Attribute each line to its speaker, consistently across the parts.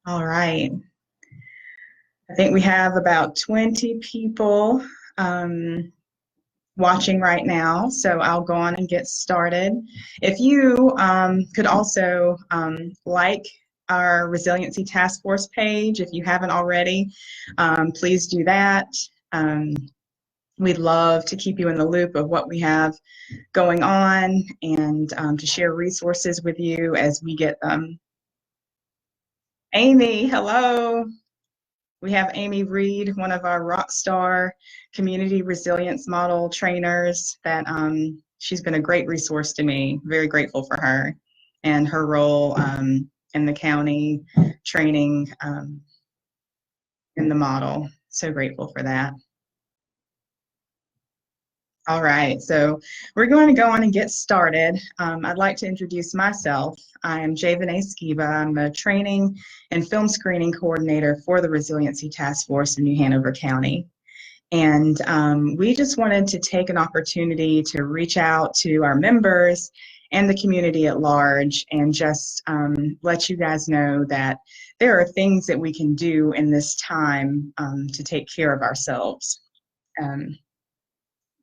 Speaker 1: All right. I think we have about 20 people watching right now, so I'll go on and get started. If you could also like our Resiliency Task Force page, if you haven't already, please do that. Um, we'd love to keep you in the loop of what we have going on and to share resources with you as we get them. Amy, hello. We have Amy Reed, one of our rock star community resilience model trainers that she's been a great resource to me. Very grateful for her and her role in the county training in the model. So grateful for that. All right, so we're going to go on and get started. I'd like to introduce myself. I am Jvanette Skiba. I'm a training and film screening coordinator for the Resiliency Task Force in New Hanover County. And we just wanted to take an opportunity to reach out to our members and the community at large and just let you guys know that there are things that we can do in this time to take care of ourselves.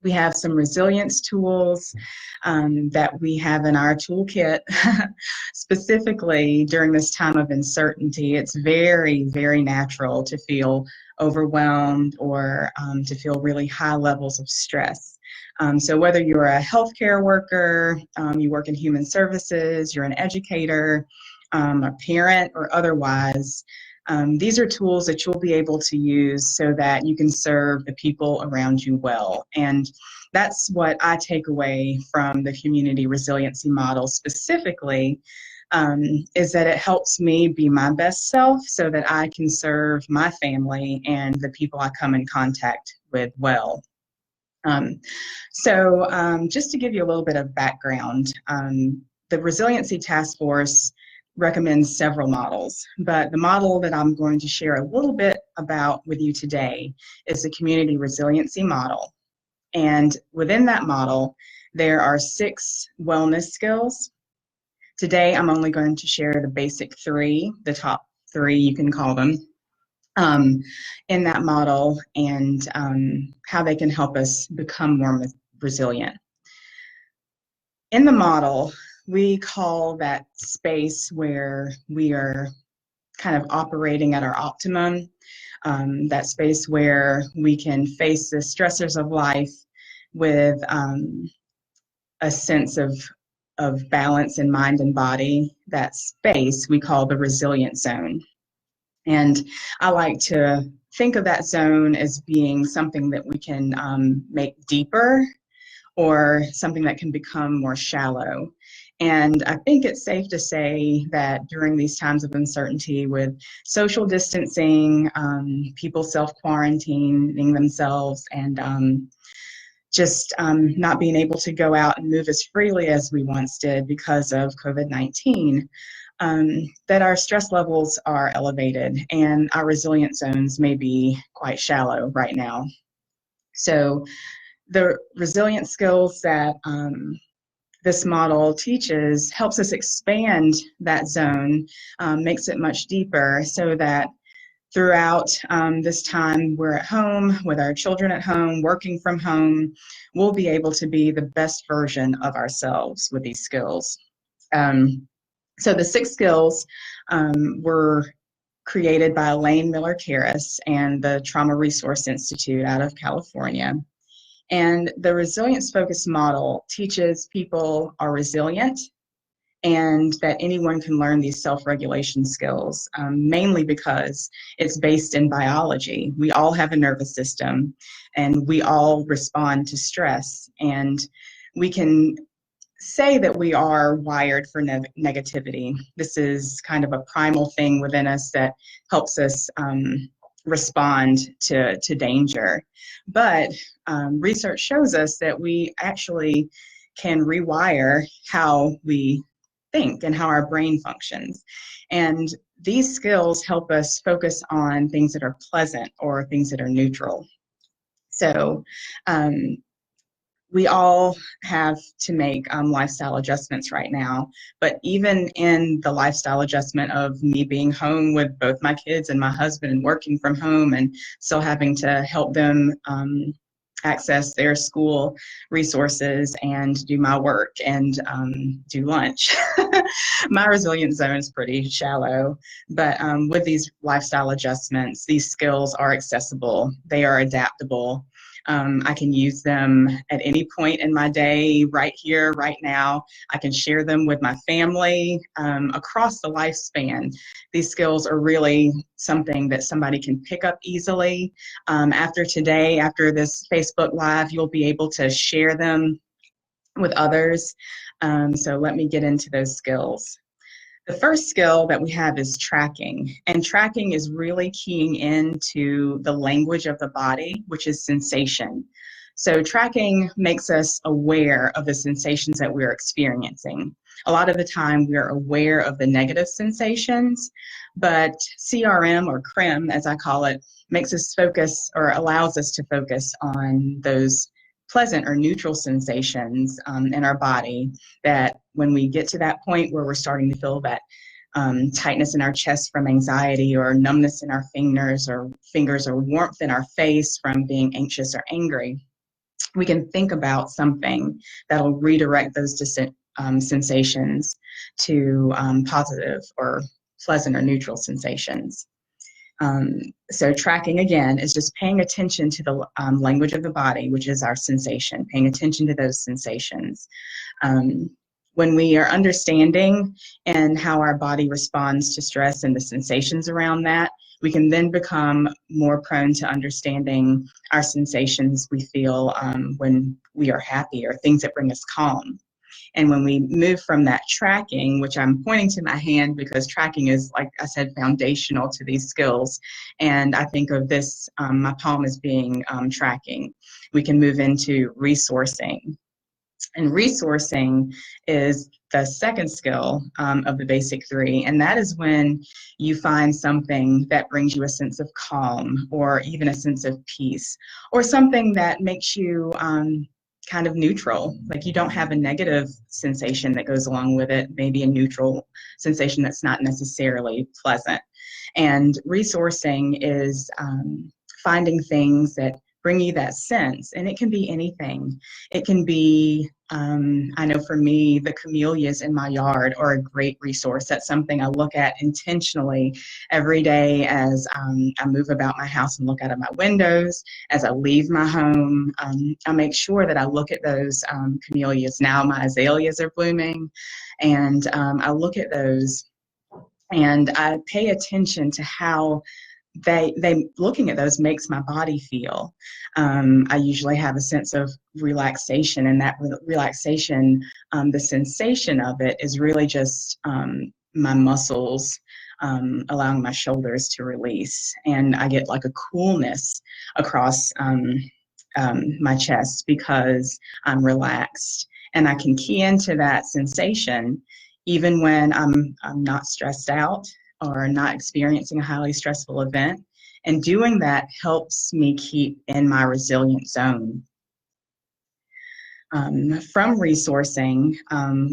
Speaker 1: We have some resilience tools that we have in our toolkit. Specifically during this time of uncertainty, it's very, very natural to feel overwhelmed or to feel really high levels of stress. So whether you're a healthcare worker, you work in human services, you're an educator, a parent, or otherwise, these are tools that you'll be able to use so that you can serve the people around you well. And that's what I take away from the community resiliency model specifically, is that it helps me be my best self so that I can serve my family and the people I come in contact with well. Just to give you a little bit of background, the Resiliency Task Force recommends several models, but the model that I'm going to share a little bit about with you today is the community resiliency model. And within that model, there are 6 wellness skills. Today, I'm only going to share the basic 3, the top 3, you can call them, in that model and how they can help us become more resilient. In the model, we call that space where we are kind of operating at our optimum, that space where we can face the stressors of life with a sense of balance in mind and body. That space we call the resilient zone. And I like to think of that zone as being something that we can make deeper or something that can become more shallow. And I think it's safe to say that during these times of uncertainty with social distancing, people self-quarantining themselves and just not being able to go out and move as freely as we once did because of COVID-19, that our stress levels are elevated and our resilient zones may be quite shallow right now. So the resilient skills that this model teaches helps us expand that zone, makes it much deeper so that throughout this time we're at home with our children at home, working from home, we'll be able to be the best version of ourselves with these skills. So the 6 skills were created by Elaine Miller-Karras and the Trauma Resource Institute out of California. And the resilience-focused model teaches people are resilient and that anyone can learn these self-regulation skills, mainly because it's based in biology. We all have a nervous system and we all respond to stress. And we can say that we are wired for negativity. This is kind of a primal thing within us that helps us respond to danger. But research shows us that we actually can rewire how we think and how our brain functions. And these skills help us focus on things that are pleasant or things that are neutral. So we all have to make lifestyle adjustments right now. But even in the lifestyle adjustment of me being home with both my kids and my husband and working from home and still having to help them access their school resources and do my work and do lunch. My resilience zone is pretty shallow, but with these lifestyle adjustments, these skills are accessible, they are adaptable. I can use them at any point in my day, right here, right now. I can share them with my family across the lifespan. These skills are really something that somebody can pick up easily. After today, after this Facebook Live, you'll be able to share them with others. So let me get into those skills. The first skill that we have is tracking, and tracking is really keying into the language of the body, which is sensation. So tracking makes us aware of the sensations that we're experiencing. A lot of the time we're aware of the negative sensations, but CRM, or CRM as I call it, makes us focus, or allows us to focus on those pleasant or neutral sensations in our body, that when we get to that point where we're starting to feel that tightness in our chest from anxiety, or numbness in our fingers, or warmth in our face from being anxious or angry, we can think about something that'll redirect those sensations to positive or pleasant or neutral sensations. So tracking, again, is just paying attention to the language of the body, which is our sensation, paying attention to those sensations. When we are understanding and how our body responds to stress and the sensations around that, we can then become more prone to understanding our sensations we feel when we are happy, or things that bring us calm. And when we move from that tracking, which I'm pointing to my hand because tracking is, like I said, foundational to these skills. And I think of this, my palm as being tracking. We can move into resourcing. And resourcing is the second skill of the basic three. And that is when you find something that brings you a sense of calm, or even a sense of peace, or something that makes you kind of neutral, like you don't have a negative sensation that goes along with it, maybe a neutral sensation that's not necessarily pleasant. And resourcing is finding things that bring you that sense, and it can be anything. It can be, I know for me, the camellias in my yard are a great resource. That's something I look at intentionally every day as I move about my house and look out of my windows. As I leave my home, I make sure that I look at those camellias. Now my azaleas are blooming, and I look at those and I pay attention to how they looking at those makes my body feel. I usually have a sense of relaxation, and that relaxation, the sensation of it is really just my muscles allowing my shoulders to release, and I get like a coolness across my chest because I'm relaxed, and I can key into that sensation even when I'm not stressed out or not experiencing a highly stressful event. And doing that helps me keep in my resilient zone. From resourcing,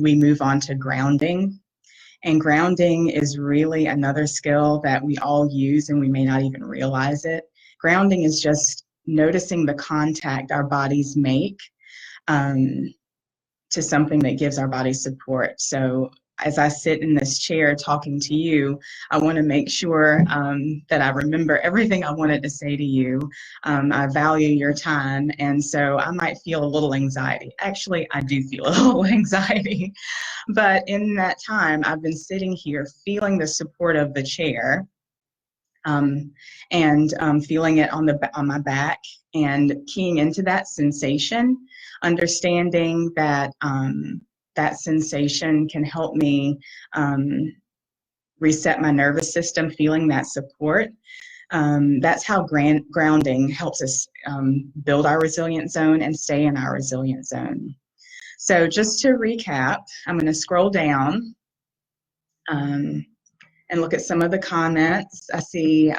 Speaker 1: we move on to grounding. And grounding is really another skill that we all use and we may not even realize it. Grounding is just noticing the contact our bodies make to something that gives our body support. So as I sit in this chair talking to you, I want to make sure that I remember everything I wanted to say to you. I value your time, and so I might feel a little anxiety. Actually, I do feel a little anxiety, but in that time, I've been sitting here feeling the support of the chair, and feeling it on my back, and keying into that sensation, understanding that that sensation can help me reset my nervous system, feeling that support. That's how grounding helps us build our resilient zone and stay in our resilient zone. So just to recap, I'm going to scroll down and look at some of the comments. I see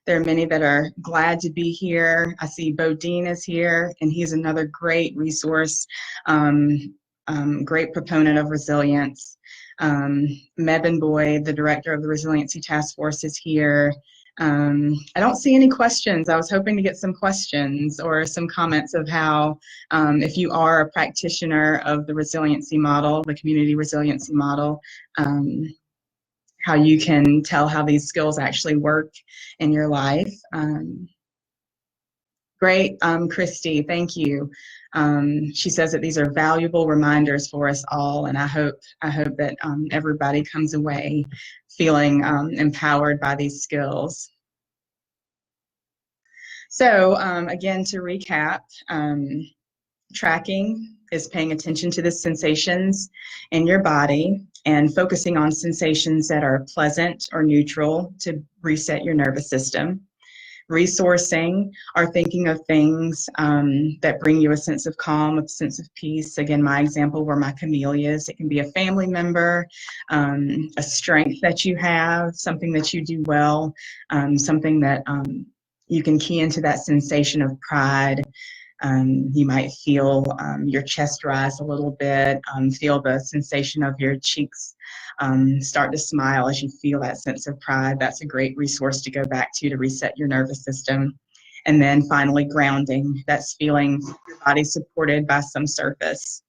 Speaker 1: There are many that are glad to be here. I see Bodine is here, and he's another great resource, great proponent of resilience. Mebane Boyd, the director of the Resiliency Task Force, is here. I don't see any questions. I was hoping to get some questions or some comments of how, if you are a practitioner of the resiliency model, the community resiliency model, how you can tell how these skills actually work in your life. Great, Christy, thank you. She says that these are valuable reminders for us all, and I hope that everybody comes away feeling empowered by these skills. So again, to recap, tracking is paying attention to the sensations in your body and focusing on sensations that are pleasant or neutral to reset your nervous system. Resourcing are thinking of things that bring you a sense of calm, a sense of peace. Again, my example were my camellias. It can be a family member, a strength that you have, something that you do well, something that you can key into that sensation of pride. You might feel your chest rise a little bit, feel the sensation of your cheeks start to smile as you feel that sense of pride. That's a great resource to go back to reset your nervous system. And then finally, grounding. That's feeling your body supported by some surface.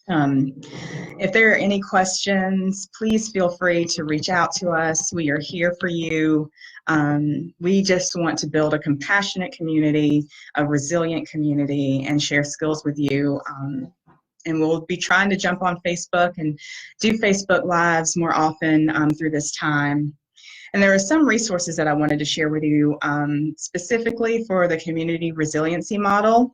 Speaker 1: If there are any questions, please feel free to reach out to us. We are here for you. We just want to build a compassionate community, a resilient community, and share skills with you. And we'll be trying to jump on Facebook and do Facebook Lives more often through this time. And there are some resources that I wanted to share with you specifically for the community resiliency model.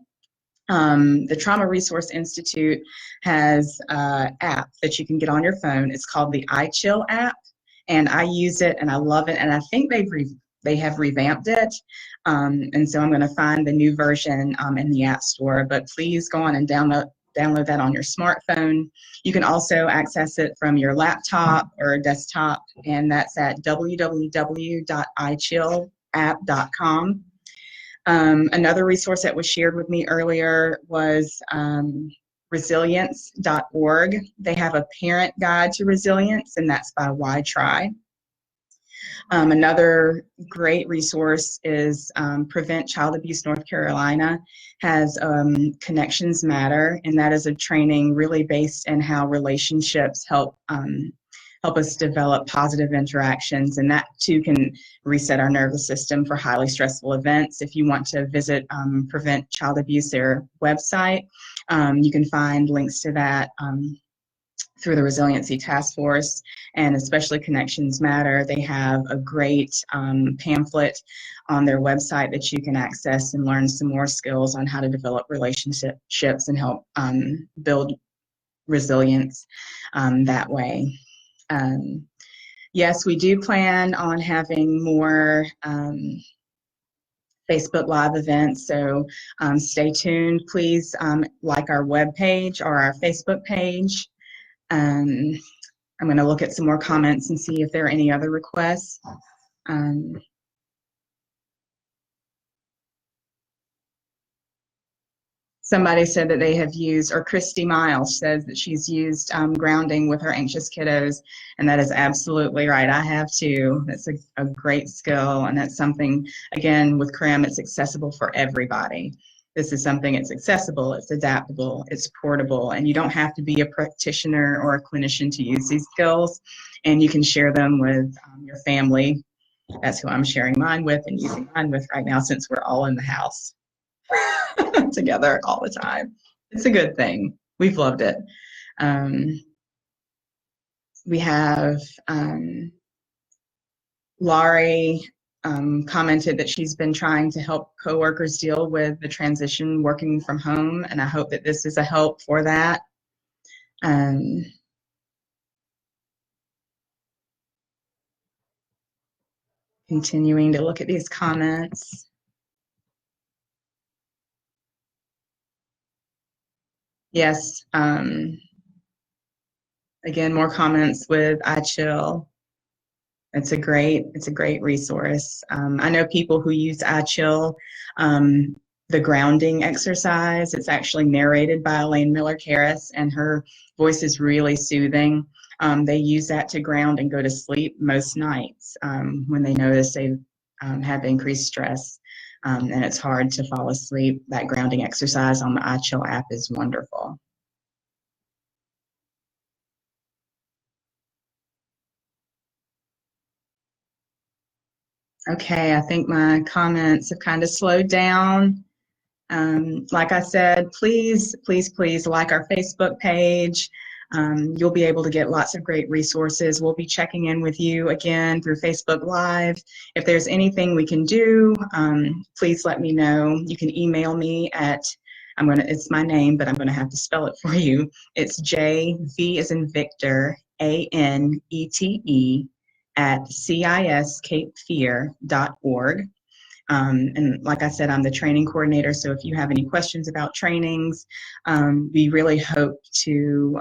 Speaker 1: The Trauma Resource Institute has an app that you can get on your phone. It's called the iChill app, and I use it and I love it, and I think they have revamped it, and so I'm going to find the new version in the App Store, but please go on and download that on your smartphone. You can also access it from your laptop or desktop, and that's at www.ichillapp.com. Another resource that was shared with me earlier was resilience.org. They have a parent guide to resilience, and that's by Why Try. Another great resource is Prevent Child Abuse North Carolina has Connections Matter, and that is a training really based in how relationships help us develop positive interactions, and that too can reset our nervous system for highly stressful events. If you want to visit Prevent Child Abuse, their website, you can find links to that through the Resiliency Task Force, and especially Connections Matter. They have a great pamphlet on their website that you can access and learn some more skills on how to develop relationships and help build resilience that way. Yes, we do plan on having more Facebook Live events, so stay tuned. Please like our webpage or our Facebook page. I'm going to look at some more comments and see if there are any other requests. Somebody said that they have used, or Christy Miles says that she's used grounding with her anxious kiddos, and that is absolutely right. I have too. That's a great skill, and that's something, again, with CRM, it's accessible for everybody. This is something, it's accessible, it's adaptable, it's portable, and you don't have to be a practitioner or a clinician to use these skills, and you can share them with your family. That's who I'm sharing mine with and using mine with right now, since we're all in the house together all the time. It's a good thing. We've loved it. We have Laurie commented that she's been trying to help coworkers deal with the transition working from home, and I hope that this is a help for that. Continuing to look at these comments. Yes, again, more comments with iChill. It's a great resource. I know people who use iChill, um, the grounding exercise. It's actually narrated by Elaine Miller Harris, and her voice is really soothing. They use that to ground and go to sleep most nights when they notice they have increased stress and it's hard to fall asleep. That grounding exercise on the iChill app is wonderful. Okay, I think my comments have kind of slowed down. Like I said, please, please, please like our Facebook page. You'll be able to get lots of great resources. We'll be checking in with you again through Facebook Live. If there's anything we can do, please let me know. You can email me at, it's my name, but I'm gonna have to spell it for you. It's JV as in Victor, ANETE at cischapefear.org. And like I said, I'm the training coordinator. So if you have any questions about trainings, we really hope to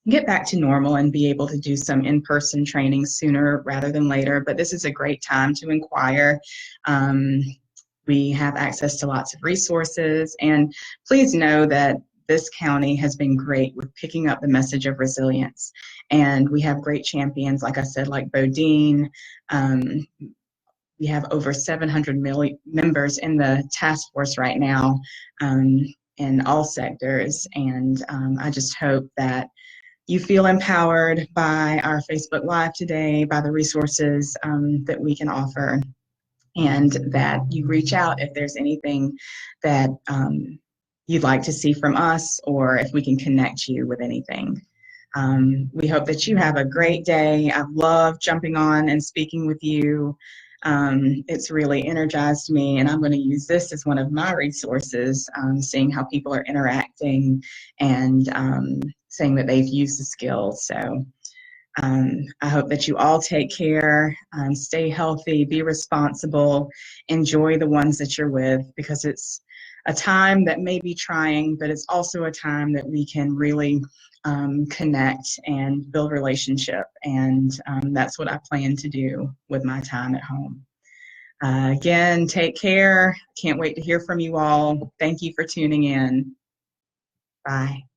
Speaker 1: get back to normal and be able to do some in-person training sooner rather than later. But this is a great time to inquire. We have access to lots of resources. And please know that this county has been great with picking up the message of resilience. And we have great champions, like I said, like Bodine. We have over 700 members in the task force right now in all sectors. And I just hope that you feel empowered by our Facebook Live today, by the resources that we can offer, and that you reach out if there's anything that you'd like to see from us or if we can connect you with anything. We hope that you have a great day. I've loved jumping on and speaking with you. It's really energized me, and I'm going to use this as one of my resources, seeing how people are interacting and saying that they've used the skills. So I hope that you all take care, stay healthy, be responsible, enjoy the ones that you're with, because it's a time that may be trying, but it's also a time that we can really connect and build relationship. And that's what I plan to do with my time at home. Again, take care. Can't wait to hear from you all. Thank you for tuning in. Bye.